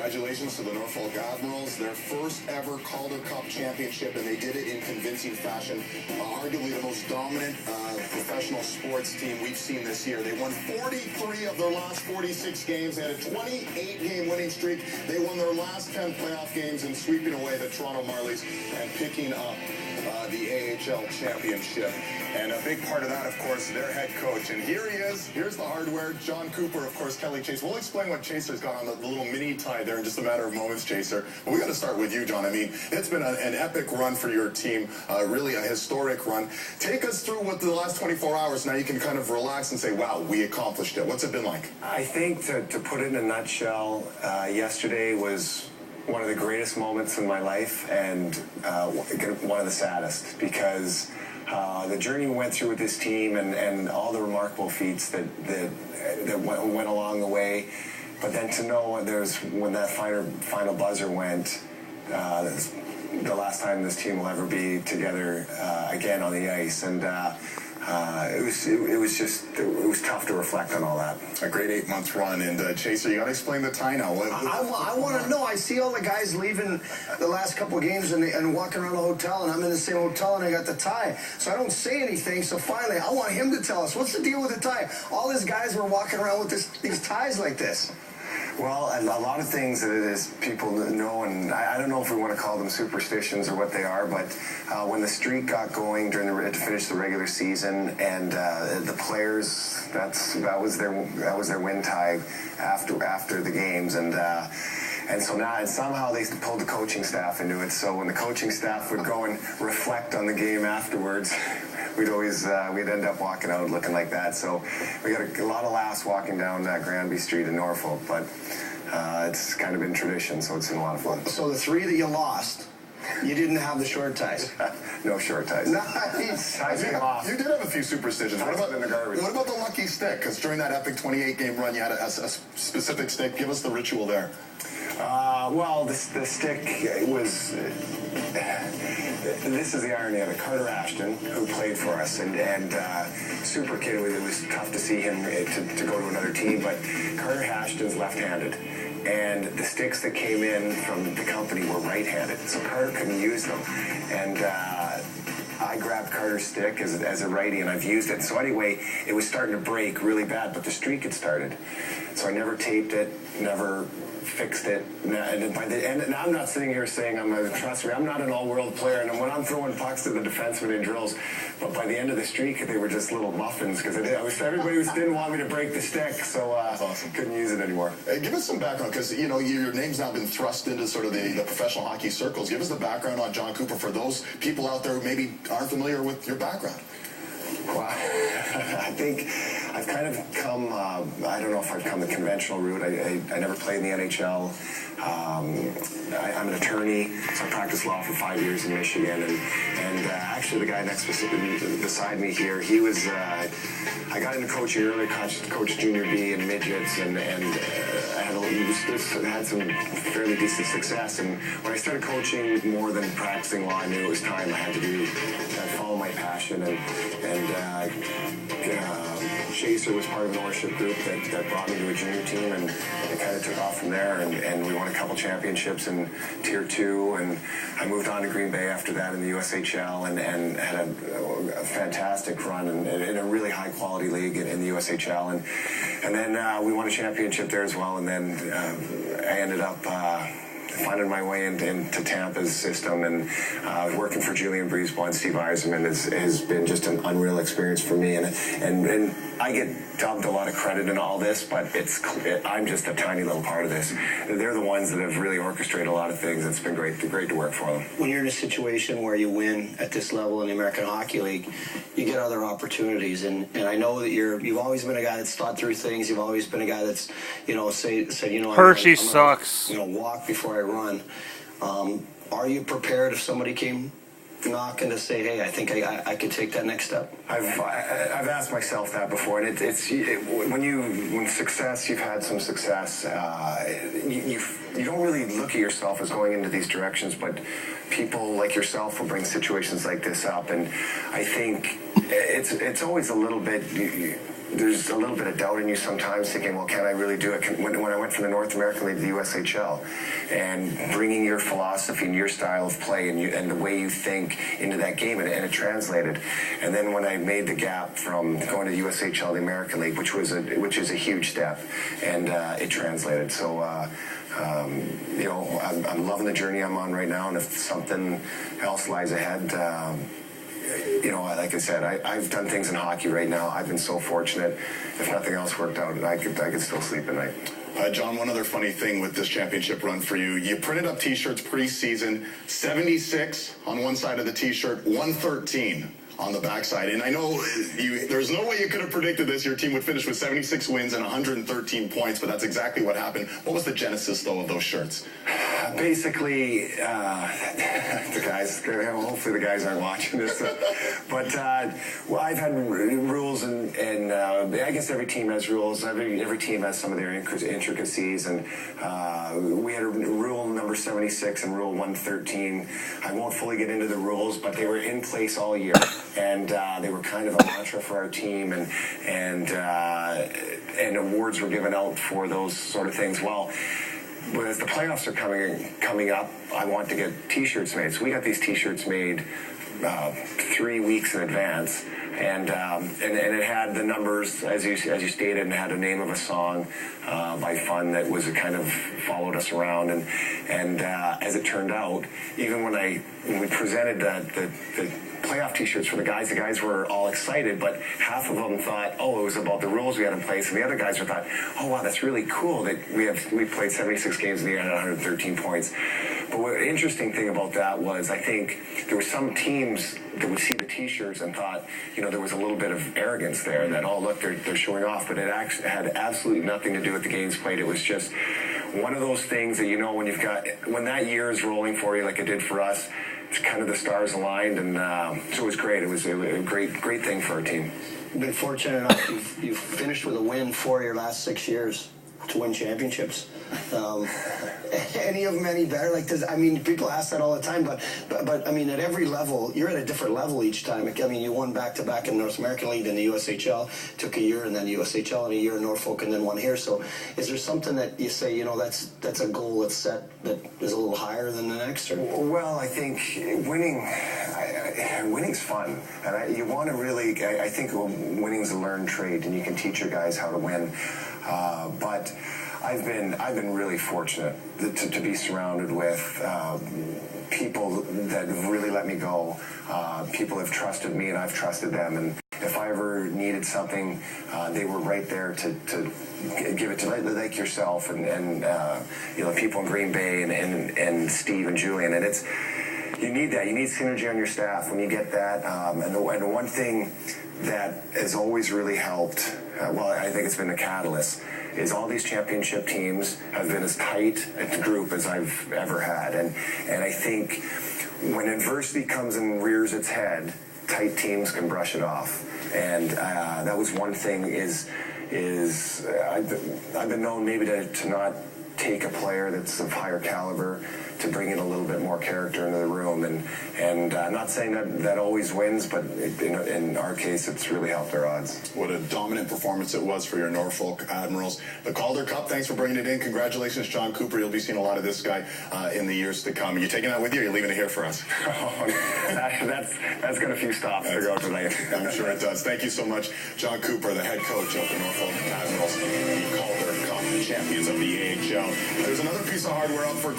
Congratulations to the Norfolk Admirals, their first ever Calder Cup Championship, and they did it in convincing fashion. Arguably the most dominant professional sports team we've seen this year. They won 43 of their last 46 games. They had a 28-game winning streak. They won their last 10 playoff games and sweeping away the Toronto Marlies and picking up the AHL championship. And a big part of that, of course, their head coach. And here he is. Here's the hardware. John Cooper, of course, Kelly Chase. We'll explain what Chaser's got on the little mini tie there in just a matter of moments, Chaser. But we got to start with you, John. I mean, it's been an epic run for your team, really a historic run. Take us through what the last 24 hours, now you can kind of relax and say, wow, we accomplished it. What's it been like? I think to put it in a nutshell, yesterday was one of the greatest moments in my life and one of the saddest, because the journey we went through with this team and all the remarkable feats that went along the way, but then to know when that final buzzer went, the last time this team will ever be together again on the ice, and it was tough to reflect on all that. A great 8-month run, and Chaser, you got to explain the tie now. I want to know. I see all the guys leaving the last couple of games and walking around the hotel, and I'm in the same hotel, and I got the tie. So I don't say anything. So finally, I want him to tell us, what's the deal with the tie? All these guys were walking around with these ties like this. Well, a lot of things that it is people know, and I don't know if we want to call them superstitions or what they are, but when the streak got going to finish the regular season, and the players, that was their win tie after the games, and somehow they pulled the coaching staff into it. So when the coaching staff would go and reflect on the game afterwards, we'd end up walking out looking like that. So we got a lot of laughs walking down Granby Street in Norfolk, but it's kind of been tradition, so it's been a lot of fun. So the three that you lost, you didn't have the short ties. No short ties. Nice. Ties came off. You did have a few superstitions. What about the lucky stick? Because during that epic 28-game run, you had a specific stick. Give us the ritual there. Well, the stick was... This is the irony of it. Carter Ashton, who played for us, and super kid. It was tough to see him to go to another team, but Carter Ashton's left-handed, and the sticks that came in from the company were right-handed, so Carter couldn't use them. And I grabbed Carter's stick as a righty, and I've used it. So anyway, it was starting to break really bad, but the streak had started. So I never taped it, never fixed it, and by the end, and I'm not sitting here saying trust me, I'm not an all-world player, and when I'm throwing pucks to the defenseman in drills, but by the end of the streak, they were just little muffins, because everybody didn't want me to break the stick, so awesome. Couldn't use it anymore. Give us some background, because your name's now been thrust into sort of the professional hockey circles. Give us the background on John Cooper for those people out there who maybe aren't familiar with your background. Well, I think I've kind of come, I don't know if I've come the conventional route. I never played in the NHL. I'm an attorney, so I practiced law for 5 years in Michigan. And actually the guy next beside me here, he was, I got into coaching early, coached junior B and midgets, and I had some fairly decent success. And when I started coaching more than practicing law, I knew it was time. I had to follow my passion, and Chaser was part of an ownership group that brought me to a junior team, and it kind of took off from there, and we won a couple championships in Tier 2, and I moved on to Green Bay after that in the USHL, and had a fantastic run in a really high-quality league in the USHL, and then we won a championship there as well, and then I ended up finding my way into Tampa's system, and working for Julian Breezeball and Steve Yzerman has been just an unreal experience for me, and I get dubbed a lot of credit in all this, but I'm just a tiny little part of this. They're the ones that have really orchestrated a lot of things. It's been great to work for them. When you're in a situation where you win at this level in the American Hockey League, you get other opportunities, and I know that you've always been a guy that's thought through things. You've always been a guy that's said Hershey I'm sucks. Walk before I run. Are you prepared if somebody came knocking to say, hey, I think I could take that next step? I've asked myself that before, and when you've had some success, you don't really look at yourself as going into these directions, but people like yourself will bring situations like this up, and I think it's always a little bit. there's a little bit of doubt in you sometimes, thinking, well, can I really do it? When I went from the North American League to the USHL, and bringing your philosophy and your style of play and the way you think into that game, and it translated. And then when I made the gap from going to the USHL, the American League, which is a huge step, and it translated. So, I'm loving the journey I'm on right now, and if something else lies ahead, like I said, I've done things in hockey right now. I've been so fortunate. If nothing else worked out, I could still sleep at night. John, one other funny thing with this championship run for you, you printed up T-shirts preseason, 76 on one side of the T-shirt, 113 on the backside. And I know there's no way you could have predicted this. Your team would finish with 76 wins and 113 points, but that's exactly what happened. What was the genesis, though, of those shirts? Basically, the guys, hopefully the guys aren't watching this, but I've had rules, and I guess every team has rules. Every team has some of their intricacies, and we had a rule number 76 and rule 113. I won't fully get into the rules, but they were in place all year, and they were kind of a mantra for our team, and awards were given out for those sort of things. Well, as the playoffs are coming up, I want to get T-shirts made. So we got these T-shirts made 3 weeks in advance, and it had the numbers as you stated, and it had a name of a song by Fun that was kind of followed us around, and as it turned out, even when we presented the playoff T-shirts for the guys were all excited, but half of them thought, oh, it was about the rules we had in place, and the other guys thought, oh wow, that's really cool that we played 76 games in the end at 113 points. But what interesting thing about that was, I think there were some teams that would see the T-shirts and thought, there was a little bit of arrogance there, that, oh look, they're showing off, but it actually had absolutely nothing to do with the games played. It was just one of those things that when that year is rolling for you like it did for us, it's kind of the stars aligned, and so it was great. It was a great thing for our team. You've been fortunate enough. You've finished with a win 4 of your last 6 years to win championships. Any of them any better? People ask that all the time, but at every level, you're at a different level each time. You won back-to-back in the North American League, then the USHL, took a year, and then USHL, and a year in Norfolk, and then one here. So is there something that you say, that's a goal that's set that is a little higher than the next? Or? Well, I think winning's fun, and you want to really, I think winning's a learned trade, and you can teach your guys how to win. But I've been really fortunate to be surrounded with people that have really let me go. People have trusted me, and I've trusted them. And if I ever needed something, they were right there to give it to, like yourself, and people in Green Bay, and Steve and Julian. And you need that. You need synergy on your staff. When you get that, and the one thing that has always really helped, I think it's been the catalyst, is all these championship teams have been as tight a group as I've ever had. And I think when adversity comes and rears its head, tight teams can brush it off. And that was one thing is I've been known maybe to not take a player that's of higher caliber, to bring in a little bit more character into the room, and not saying that always wins, but in our case, it's really helped our odds. What a dominant performance it was for your Norfolk Admirals. The Calder Cup, thanks for bringing it in. Congratulations, John Cooper. You'll be seeing a lot of this guy in the years to come. Are you taking that with you, or are you leaving it here for us? That's got a few stops to go tonight. I'm sure it does. Thank you so much, John Cooper, the head coach of the Norfolk Admirals, the Calder Cup Champions of the AHL. There's another piece of hardware up for